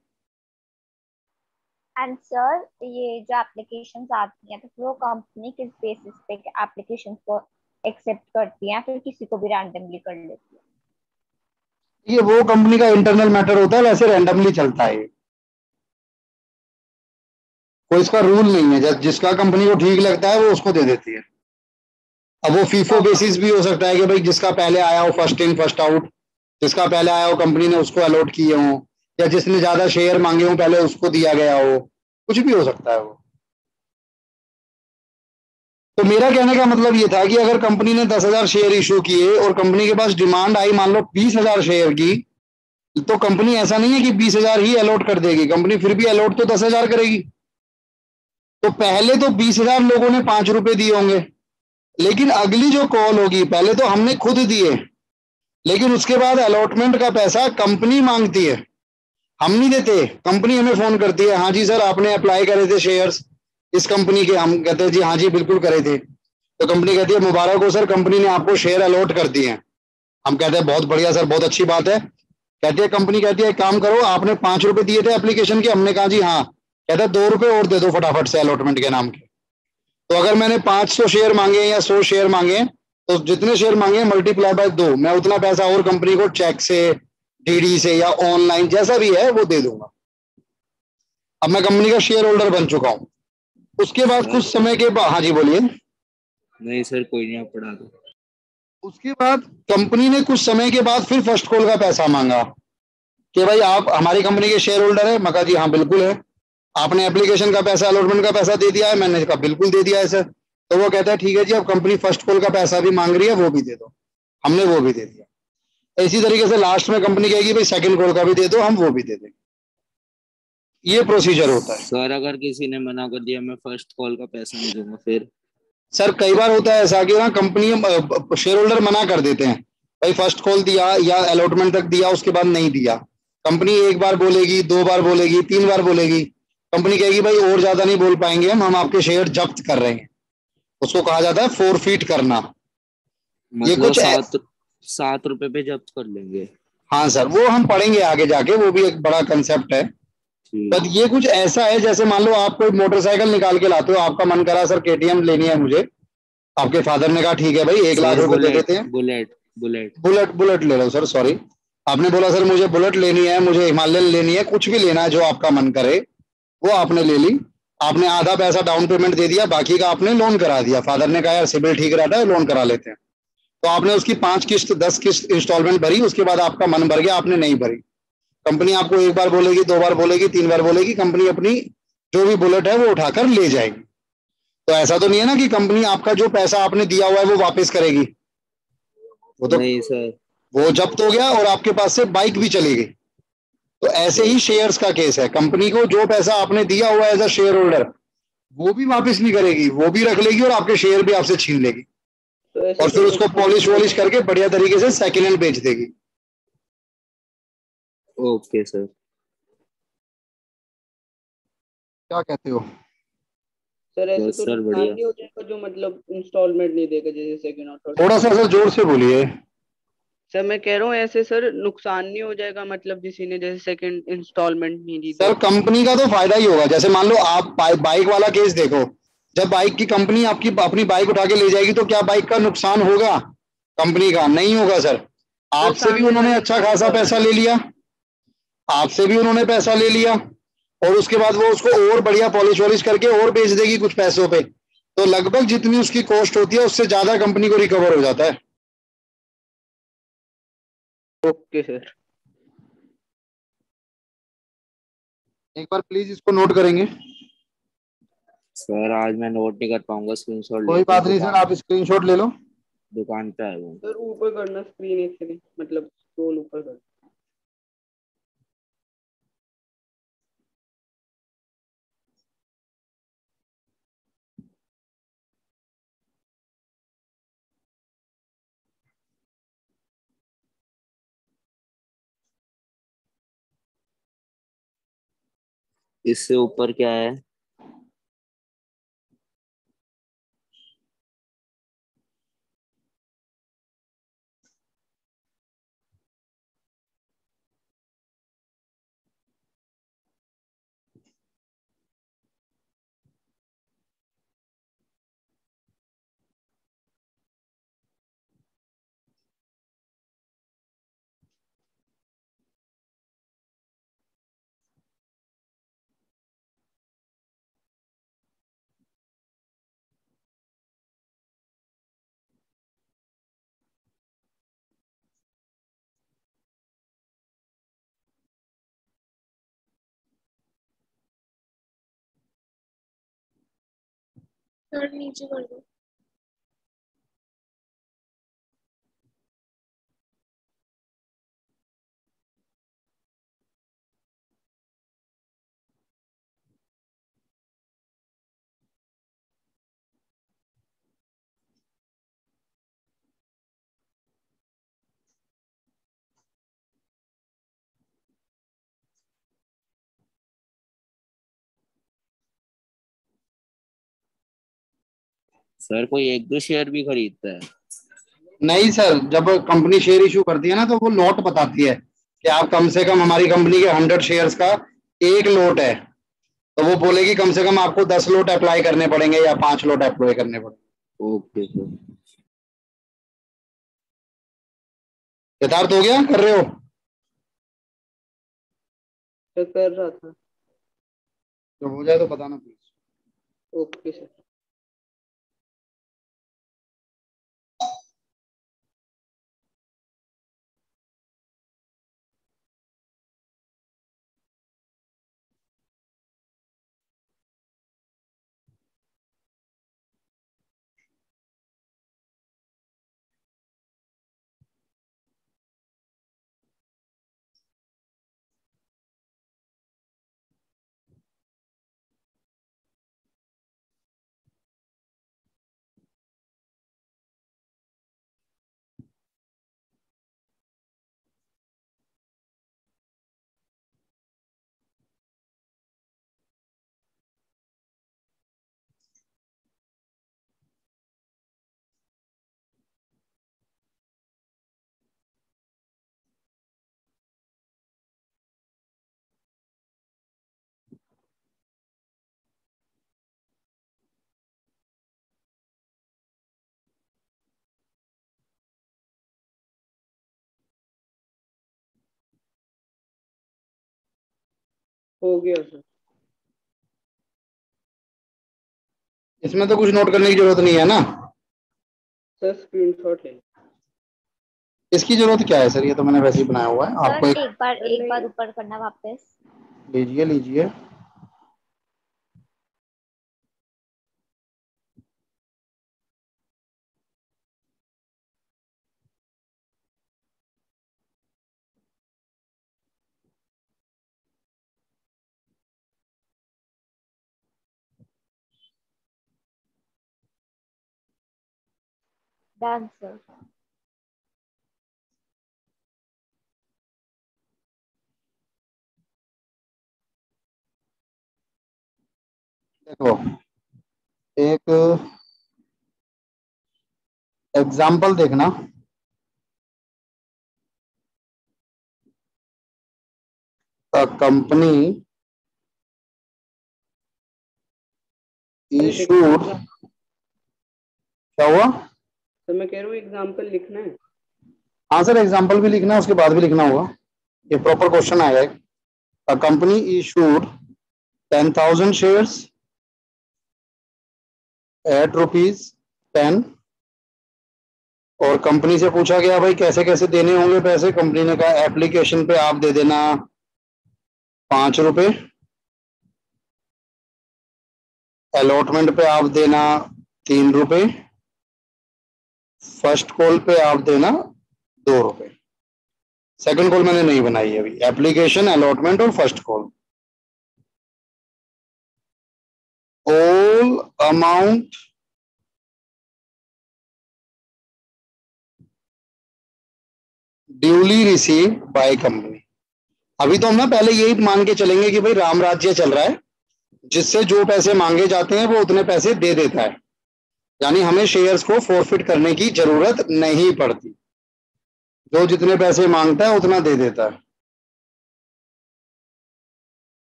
एंड सर ये जो एप्लीकेशंस आती हैं तो वो कंपनी किस बेसिस पे एप्लीकेशंस को एक्सेप्ट करती है, फिर किसी को भी रैंडमली कर लेती है? ये वो कंपनी का इंटरनल मैटर होता है, वैसे रैंडमली चलता है। कोई इसका रूल नहीं है, जिसका कंपनी को ठीक लगता है वो उसको दे देती है। अब वो फीफो बेसिस भी हो सकता है कि भाई जिसका पहले आया हो, फर्स्ट इन फर्स्ट आउट, जिसका पहले आया हो कंपनी ने उसको अलॉट किए हो, या जिसने ज्यादा शेयर मांगे हो पहले उसको दिया गया हो, कुछ भी हो सकता है वो। तो मेरा कहने का मतलब ये था कि अगर कंपनी ने 10,000 शेयर इशू किए और कंपनी के पास डिमांड आई मान लो 20,000 शेयर की, तो कंपनी ऐसा नहीं है कि 20,000 ही अलॉट कर देगी, कंपनी फिर भी अलॉट तो 10,000 करेगी। तो पहले तो 20,000 लोगों ने 5 रुपए दिए होंगे, लेकिन अगली जो कॉल होगी, पहले तो हमने खुद दिए, लेकिन उसके बाद अलॉटमेंट का पैसा कंपनी मांगती है, हम नहीं देते। कंपनी हमें फोन करती है, हाँ जी सर आपने अप्लाई करे थे शेयर्स इस कंपनी के, हम कहते हैं जी हाँ जी बिल्कुल करे थे। तो कंपनी कहती है मुबारक हो सर, कंपनी ने आपको शेयर अलॉट कर दिए हैं। हम कहते हैं बहुत बढ़िया सर, बहुत अच्छी बात है। कहती है कंपनी, कहती है एक काम करो, आपने 5 रुपए दिए थे एप्लीकेशन के, हमने कहा जी हाँ। कहता है 2 रुपए और दे दो फटाफट से अलॉटमेंट के नाम के। तो अगर मैंने 500 शेयर मांगे या 100 शेयर मांगे, तो जितने शेयर मांगे मल्टीप्लाई बाय 2, मैं उतना पैसा और कंपनी को चेक से, डीडी से या ऑनलाइन जैसा भी है वो दे दूंगा। अब मैं कंपनी का शेयर होल्डर बन चुका हूँ। उसके बाद कुछ समय के बाद, हाँ जी बोलिए। नहीं सर कोई नहीं, आप पढ़ा दो। उसके बाद कंपनी ने कुछ समय के बाद फिर फर्स्ट कॉल का पैसा मांगा कि भाई आप हमारी कंपनी के शेयर होल्डर है। मैं कहा जी हाँ बिल्कुल है। आपने एप्लीकेशन का पैसा, अलॉटमेंट का पैसा दे दिया है? मैंने कहा बिल्कुल दे दिया है सर। तो वो कहता है ठीक है जी, अब कंपनी फर्स्ट कॉल का पैसा भी मांग रही है, वो भी दे दो। हमने वो भी दे दिया। इसी तरीके से लास्ट में कंपनी कहेगी भाई सेकंड कॉल का भी दे दो, हम वो भी दे देंगे। ये प्रोसीजर होता है। सर अगर किसी ने मना कर दिया मैं फर्स्ट कॉल का पैसा नहीं दूंगा फिर? सर कई बार होता है ऐसा कि ना कंपनी शेयर होल्डर मना कर देते हैं, भाई फर्स्ट कॉल दिया या अलॉटमेंट तक दिया उसके बाद नहीं दिया। कंपनी एक बार बोलेगी, 2 बार बोलेगी, 3 बार बोलेगी, कंपनी कहेगी भाई और ज्यादा नहीं बोल पाएंगे, हम आपके शेयर जब्त कर रहे हैं। उसको कहा जाता है फोरफीट करना। ये मतलब कुछ 7 7 रुपए पे जब्त कर लेंगे? हाँ सर, वो हम पढ़ेंगे आगे जाके, वो भी एक बड़ा कंसेप्ट है। ठीक। बट ये कुछ ऐसा है जैसे मान लो आप कोई मोटरसाइकिल निकाल के लाते हो, आपका मन करा सर केटीएम लेनी है मुझे, आपके फादर ने कहा ठीक है भाई 1 लाख सर रुपए दे बुलेट देते हैं। Bullet bullet. बुलेट, बुलेट ले लो सर, सॉरी। आपने बोला सर मुझे बुलेट लेनी है, मुझे हिमालयन लेनी है, कुछ भी लेना है जो आपका मन करे, वो आपने ले ली। आपने आधा पैसा डाउन पेमेंट दे दिया, बाकी का आपने लोन करा दिया। फादर ने कहा यार सिबिल ठीक रहता है, लोन करा लेते हैं। तो आपने उसकी 5 किस्त, 10 किस्त इंस्टॉलमेंट भरी, उसके बाद आपका मन भर गया, आपने नहीं भरी। कंपनी आपको 1 बार बोलेगी, 2 बार बोलेगी, 3 बार बोलेगी, कंपनी अपनी जो भी बुलेट है वो उठाकर ले जाएगी। तो ऐसा तो नहीं है ना कि कंपनी आपका जो पैसा आपने दिया हुआ है वो वापस करेगी। वो तो, नहीं सर। वो जब्त हो गया और आपके पास से बाइक भी चली गई। तो ऐसे ही शेयर्स का केस है, कंपनी को जो पैसा आपने दिया हुआ है एज अ शेयर होल्डर, वो भी वापस नहीं करेगी, वो भी रख लेगी और आपके शेयर भी आपसे छीन लेगी, तो ऐसे और कोई फिर उसको नुकसान पॉलिश नहीं वॉलिश होगा? करके बढ़िया तरीके से सेकेंड हैंड बेच देगी। Okay sir. क्या कहते हो? सर ऐसे बस तो सर नुकसान बढ़िया। नहीं हो जाएगा जो मतलब इंस्टॉलमेंट नहीं देगा, जैसे सेकंड और थर्ड? थोड़ा सा सर जोर से बोलिए। सर मैं कह रहा हूँ ऐसे सर नुकसान नहीं हो जाएगा, मतलब किसी ने जैसे सेकंड इंस्टॉलमेंट नहीं दी सर तो? कंपनी का तो फायदा ही होगा। जैसे मान लो आप बाइक वाला केस देखो, जब बाइक की कंपनी आपकी अपनी बाइक उठा के ले जाएगी तो क्या बाइक का नुकसान होगा? कंपनी का नहीं होगा सर। तो आपसे भी सामने उन्होंने वाले अच्छा का खासा होगा। पैसा ले लिया, आपसे भी उन्होंने पैसा ले लिया, और उसके बाद वो उसको और बढ़िया पॉलिश वॉलिश करके और बेच देगी कुछ पैसों पे। तो लगभग जितनी उसकी कॉस्ट होती है उससे ज्यादा कंपनी को रिकवर हो जाता है। Okay sir. एक बार प्लीज इसको नोट करेंगे। सर आज मैं नोट नहीं कर पाऊंगा, स्क्रीनशॉट कोई लेके बात नहीं सर, दुकान आप स्क्रीनशॉट ले लो। दुकान पे आया हूँ। सर ऊपर करना स्क्रीन एक सेकंड, मतलब स्क्रॉल ऊपर कर। इससे ऊपर क्या है? सर नीचे कर दो। सर कोई एक दो शेयर भी खरीदता है? नहीं सर, जब कंपनी शेयर इशू करती है ना तो वो लॉट बताती है कि आप कम से कम हमारी कंपनी के 100 शेयर्स का एक लॉट है, तो वो बोलेगी कम से कम आपको 10 लॉट अप्लाई करने पड़ेंगे या 5 लॉट अप्लाई करने पड़ेंगे। Okay sir. यथार्थ हो गया, कर रहे हो? तो कर रहा था। जब हो जाए तो बताना प्लीज। Okay sir. हो गया सर। इसमें तो कुछ नोट करने की जरूरत नहीं है ना? सर स्क्रीनशॉट है। इसकी जरूरत क्या है सर, ये तो मैंने वैसे ही बनाया हुआ है। आपको सर एक बार ऊपर करना वापस। लीजिए लीजिए। Done sir. देखो, एक एग्जाम्पल देखना। कंपनी इशूड, क्या हुआ? तो मैं कह रहा हूँ एग्जाम्पल लिखना है। हाँ सर, एग्जाम्पल भी लिखना है, उसके बाद भी लिखना होगा। ये प्रॉपर क्वेश्चन आएगा। A company issued 10,000 shares at ₹10, और कंपनी से पूछा गया भाई कैसे कैसे देने होंगे पैसे। कंपनी ने कहा एप्लीकेशन पे आप दे देना ₹5, अलॉटमेंट पे आप देना ₹3, फर्स्ट कॉल पे आप देना ₹2। सेकंड कॉल मैंने नहीं बनाई है अभी। एप्लीकेशन, अलॉटमेंट और first call, all amount duly receive by company. अभी तो हम ना पहले यही मान के चलेंगे कि भाई राम राज्य चल रहा है, जिससे जो पैसे मांगे जाते हैं वो उतने पैसे दे देता है, यानी हमें शेयर्स को फोरफिट करने की जरूरत नहीं पड़ती। जो जितने पैसे मांगता है उतना दे देता है।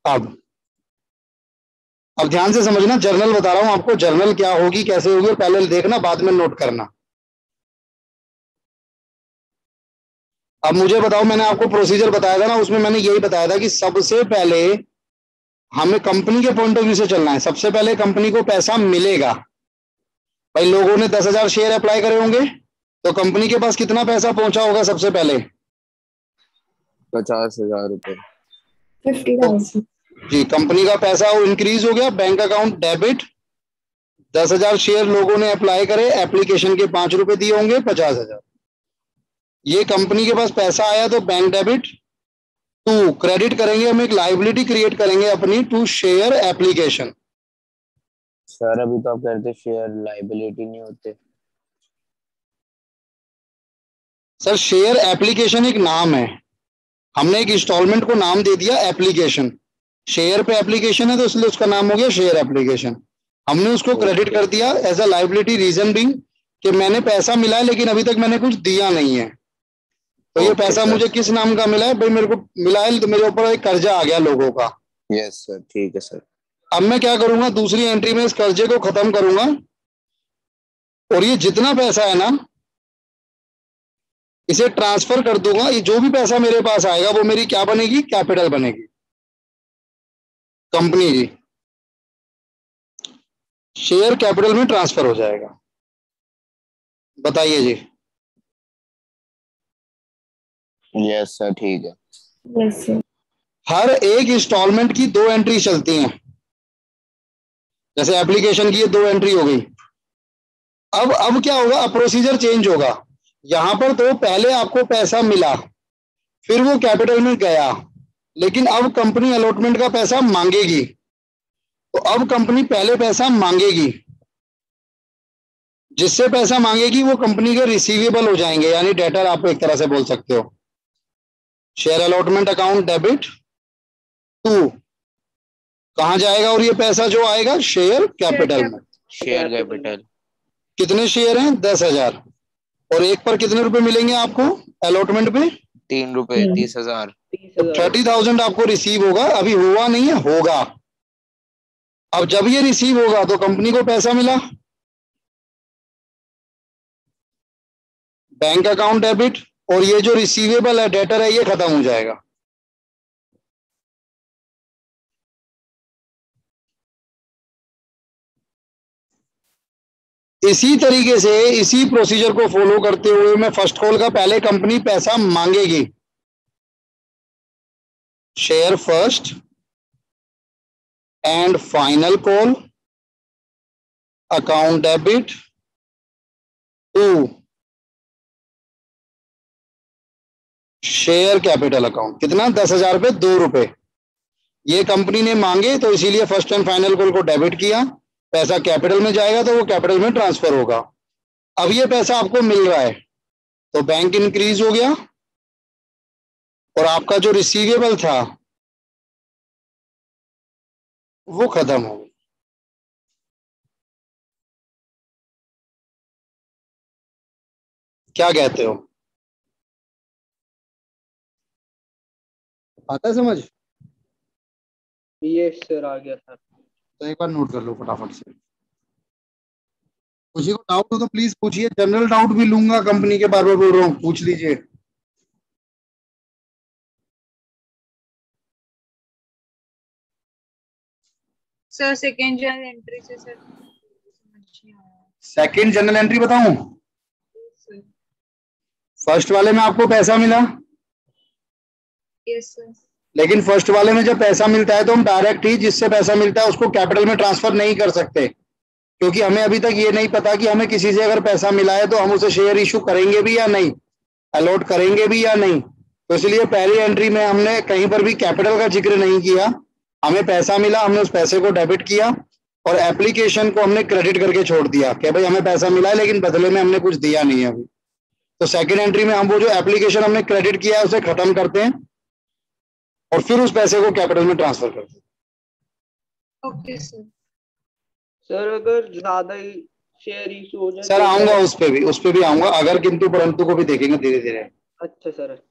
अब ध्यान से समझना, जर्नल बता रहा हूं आपको, जर्नल क्या होगी कैसे होगी, पहले देखना बाद में नोट करना। अब मुझे बताओ, मैंने आपको प्रोसीजर बताया था ना, उसमें मैंने यही बताया था कि सबसे पहले हमें कंपनी के पॉइंट ऑफ व्यू से चलना है। सबसे पहले कंपनी को पैसा मिलेगा। भाई लोगों ने 10,000 शेयर अप्लाई करे होंगे, तो कंपनी के पास कितना पैसा पहुंचा होगा सबसे पहले? 50,000 रुपए। 50,000। जी, कंपनी का पैसा इंक्रीज हो गया, बैंक अकाउंट डेबिट, 10,000 शेयर लोगों ने अप्लाई करे, एप्लीकेशन के 5 रुपए दिए होंगे, 50,000। ये कंपनी के पास पैसा आया तो बैंक डेबिट। टू, क्रेडिट करेंगे हम, एक लाइबिलिटी क्रिएट करेंगे अपनी टू शेयर एप्लीकेशन। सर अभी तो आप कहते शेयर लाइबिलिटी नहीं होते। सर शेयर एप्लीकेशन एक नाम है, हमने एक इंस्टॉलमेंट को नाम दे दिया एप्लीकेशन। शेयर पे एप्लीकेशन है तो इसलिए उसका नाम हो गया शेयर एप्लीकेशन। हमने उसको क्रेडिट कर दिया as a liability, reason being कि मैंने पैसा मिला है लेकिन अभी तक मैंने कुछ दिया नहीं है। तो ये पैसा मुझे किस नाम का मिला है भाई, मेरे को मिला है तो मेरे ऊपर एक कर्जा आ गया लोगों का। यस सर, ठीक है सर। अब मैं क्या करूंगा, दूसरी एंट्री में इस कर्जे को खत्म करूंगा और ये जितना पैसा है ना इसे ट्रांसफर कर दूंगा। ये जो भी पैसा मेरे पास आएगा वो मेरी क्या बनेगी, कैपिटल बनेगी कंपनी की, शेयर कैपिटल में ट्रांसफर हो जाएगा। बताइए जी। यस सर, ठीक है। Yes sir. हर एक इंस्टॉलमेंट की 2 एंट्री चलती हैं। जैसे एप्लीकेशन की ये 2 एंट्री हो गई। अब क्या होगा, अब प्रोसीजर चेंज होगा। यहां पर तो पहले आपको पैसा मिला, फिर वो कैपिटल में गया, लेकिन अब कंपनी अलॉटमेंट का पैसा मांगेगी। तो अब कंपनी पहले पैसा मांगेगी, जिससे पैसा मांगेगी वो कंपनी के रिसीवेबल हो जाएंगे, यानी डेटर आप एक तरह से बोल सकते हो। Share allotment account debit to, कहां जाएगा और ये पैसा जो आएगा शेयर कैपिटल में। Share capital. कितने शेयर हैं, 10,000। और एक पर कितने रुपए मिलेंगे आपको अलॉटमेंट पे, 3 रुपए, 30,000। 30,000 आपको रिसीव होगा। अभी हुआ नहीं है, होगा। अब जब ये रिसीव होगा तो कंपनी को पैसा मिला, बैंक अकाउंट डेबिट, और ये जो रिसीवेबल है डेटर है ये खत्म हो जाएगा। इसी तरीके से इसी प्रोसीजर को फॉलो करते हुए मैं फर्स्ट कॉल का पहले कंपनी पैसा मांगेगी, share first and final call account debit to share capital account. कितना, 10,000 पे 2 रुपए ये कंपनी ने मांगे, तो इसीलिए फर्स्ट एंड फाइनल कॉल को डेबिट किया। पैसा कैपिटल में जाएगा तो वो कैपिटल में ट्रांसफर होगा। अब ये पैसा आपको मिल रहा है तो बैंक इंक्रीज हो गया और आपका जो रिसीवेबल था वो खत्म हो गया। क्या कहते हो, आता है समझ? यस सर, आ गया सर। तो एक बार नोट कर लो फटाफट से। किसी को डाउट हो तो प्लीज पूछिए, जनरल डाउट भी लूंगा कंपनी के, बार बार बोल रहा हूँ, पूछ लीजिए। सर सेकेंड जर्नल एंट्री से सर सेकंड जनरल एंट्री बताऊं? सर। फर्स्ट वाले में आपको पैसा मिला, यस सर। लेकिन फर्स्ट वाले में जब पैसा मिलता है तो हम डायरेक्ट ही जिससे पैसा मिलता है उसको कैपिटल में ट्रांसफर नहीं कर सकते, क्योंकि हमें अभी तक ये नहीं पता कि हमें किसी से अगर पैसा मिला है तो हम उसे शेयर इशू करेंगे भी या नहीं, अलॉट करेंगे भी या नहीं। तो इसलिए पहली एंट्री में हमने कहीं पर भी कैपिटल का जिक्र नहीं किया। हमें पैसा मिला, हमने उस पैसे को डेबिट किया और एप्लीकेशन को हमने क्रेडिट करके छोड़ दिया कि भाई हमें पैसा मिला है लेकिन बदले में हमने कुछ दिया नहीं है अभी। तो सेकंड एंट्री में हम वो जो एप्लीकेशन हमने क्रेडिट किया है उसे खत्म करते हैं और फिर उस पैसे को कैपिटल में ट्रांसफर करते हैं। Okay sir. सर अगर ज्यादा ही शेयर इशू हो जाए सर तो आऊंगा उस पे भी आऊंगा, अगर किंतु परंतु को भी देखेंगे धीरे धीरे। अच्छा सर, अच्छा।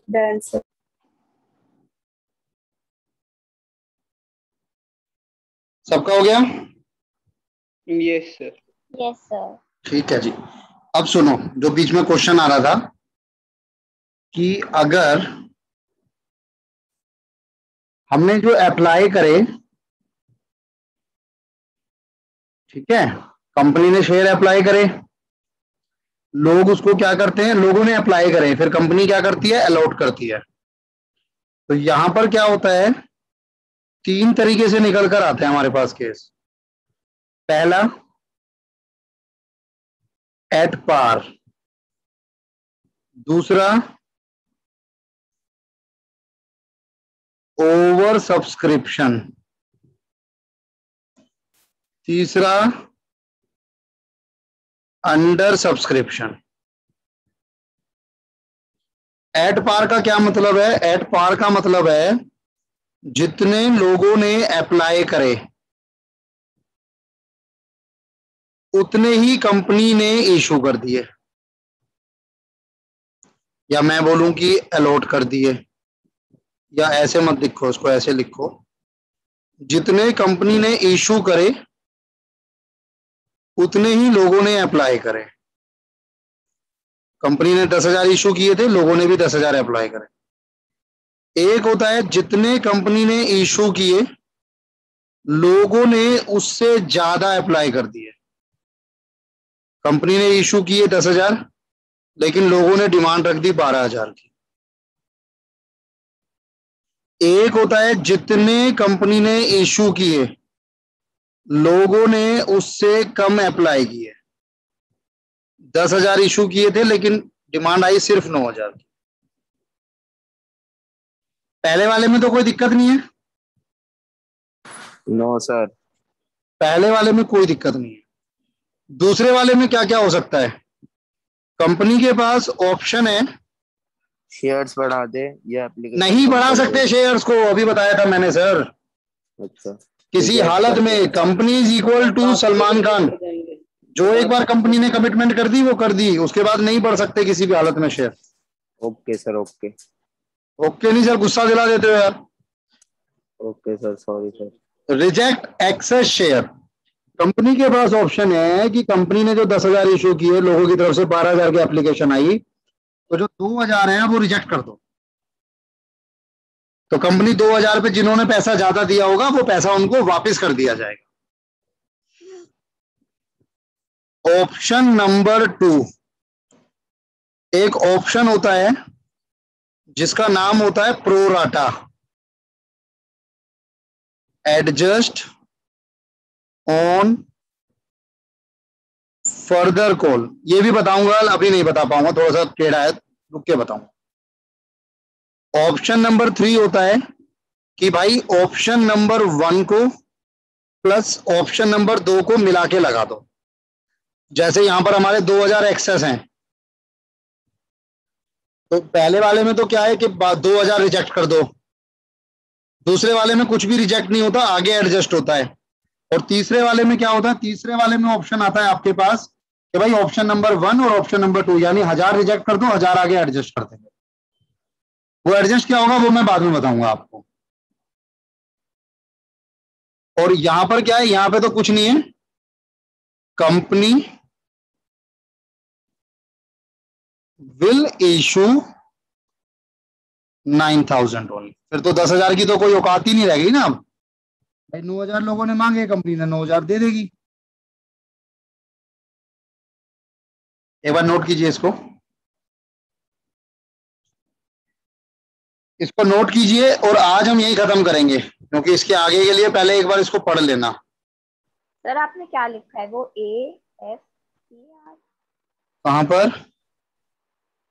Done sir. सबका हो गया? Yes sir. Yes sir. ठीक है जी। अब सुनो, जो बीच में क्वेश्चन आ रहा था कि अगर हमने जो अप्लाई करे, ठीक है, कंपनी ने शेयर अप्लाई करे, लोग उसको क्या करते हैं, लोगों ने अप्लाई करे, फिर कंपनी क्या करती है, अलॉट करती है। तो यहां पर क्या होता है, तीन तरीके से निकल कर आते हैं हमारे पास केस। पहला एट पार, दूसरा ओवर सब्सक्रिप्शन, तीसरा अंडर सब्सक्रिप्शन। एट पार का क्या मतलब है? एट पार का मतलब है जितने लोगों ने अप्लाई करे उतने ही कंपनी ने इशू कर दिए, या मैं बोलूं कि अलॉट कर दिए, या ऐसे मत लिखो, उसको ऐसे लिखो, जितने कंपनी ने इशू करे उतने ही लोगों ने अप्लाई करे। कंपनी ने 10,000 इशू किए थे, लोगों ने भी 10,000 अप्लाई करे। एक होता है जितने कंपनी ने इशू किए लोगों ने उससे ज्यादा अप्लाई कर दिए। कंपनी ने इशू किए 10,000, लेकिन लोगों ने डिमांड रख दी 12,000 की। एक होता है जितने कंपनी ने इशू किए लोगों ने उससे कम अप्लाई किए। 10,000 इशू किए थे, लेकिन डिमांड आई सिर्फ 9,000 की। पहले वाले में तो कोई दिक्कत नहीं है, नो सर। पहले वाले में कोई दिक्कत नहीं है। दूसरे वाले में क्या क्या हो सकता है? कंपनी के पास ऑप्शन है, शेयर्स बढ़ा दे या एप्लीकेशन नहीं कम बढ़ा कर सकते दे। शेयर्स को, अभी बताया था मैंने सर। अच्छा। किसी रिजेक्ट हालत कर दे। में company is equal to Salman Khan, जाएंगे। जो एक बार कंपनी ने कमिटमेंट कर दी वो कर दी, उसके बाद नहीं बढ़ सकते किसी भी हालत में share. Okay sir, okay. Okay नहीं सर, गुस्सा दिला देते हो यार। Okay sir, sorry sir. Reject access share, company के पास ऑप्शन है कि कंपनी ने जो 10,000 इशू किए, लोगों की तरफ से 12,000 की एप्लीकेशन आई, तो जो 2,000 है वो रिजेक्ट कर दो। तो कंपनी 2,000 पे जिन्होंने पैसा ज्यादा दिया होगा वो पैसा उनको वापस कर दिया जाएगा। ऑप्शन नंबर 2, एक ऑप्शन होता है जिसका नाम होता है pro rata, adjust on further call. ये भी बताऊंगा, अभी नहीं बता पाऊंगा, थोड़ा सा टेढ़ा है, रुक के बताऊंगा। ऑप्शन नंबर 3 होता है कि भाई ऑप्शन नंबर 1 को प्लस ऑप्शन नंबर 2 को मिला के लगा दो। जैसे यहां पर हमारे 2,000 एक्सेस हैं, तो पहले वाले में तो क्या है कि 2,000 रिजेक्ट कर दो, दूसरे वाले में कुछ भी रिजेक्ट नहीं होता, आगे एडजस्ट होता है। और तीसरे वाले में क्या होता है, तीसरे वाले में ऑप्शन आता है आपके पास कि भाई ऑप्शन नंबर 1 और ऑप्शन नंबर 2, यानी 1,000 रिजेक्ट कर दो, 1,000 आगे एडजस्ट कर देंगे। वो एडजस्ट क्या होगा वो मैं बाद में बताऊंगा आपको। और यहां पर क्या है, यहां पे तो कुछ नहीं है, कंपनी विल इशू 9,000 ओनली। फिर तो 10,000 की तो कोई औकात ही नहीं रह गई ना। अब भाई 9,000 लोगों ने मांगे, कंपनी ने 9,000 दे देगी। एक बार नोट कीजिए इसको, इसको नोट कीजिए, और आज हम यही खत्म करेंगे, क्योंकि इसके आगे के लिए पहले एक बार इसको पढ़ लेना। सर आपने क्या लिखा है, वो AFCR कहां पर?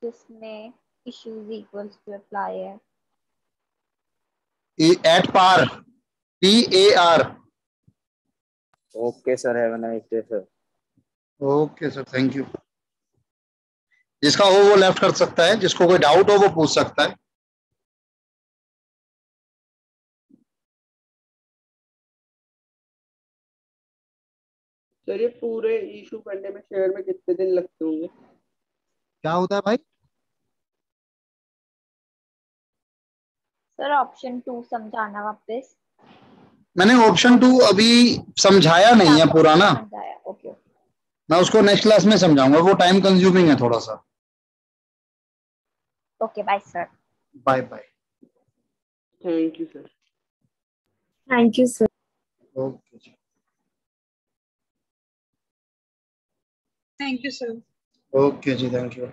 जिसमें इश्यूज इक्वल्स टू अप्लाई है। At par, PAR। Okay sir, have a nice day sir. Okay sir, thank you. जिसका हो वो लेफ्ट कर सकता है, जिसको कोई डाउट हो वो पूछ सकता है। सर ये पूरे इशू करने में शेयर में कितने दिन लगते होंगे? क्या होता है भाई? सर ऑप्शन 2 समझाना वापस। मैंने ऑप्शन 2 अभी समझाया नहीं है पूरा ना, समझाया, ओके ओके। मैं उसको नेक्स्ट क्लास में समझाऊंगा, वो टाइम कंज्यूमिंग है थोड़ा सा। Okay bye sir. Bye bye. Thank you sir. Thank you sir. Okay जी। Thank you, sir. ओके जी, थैंक यू।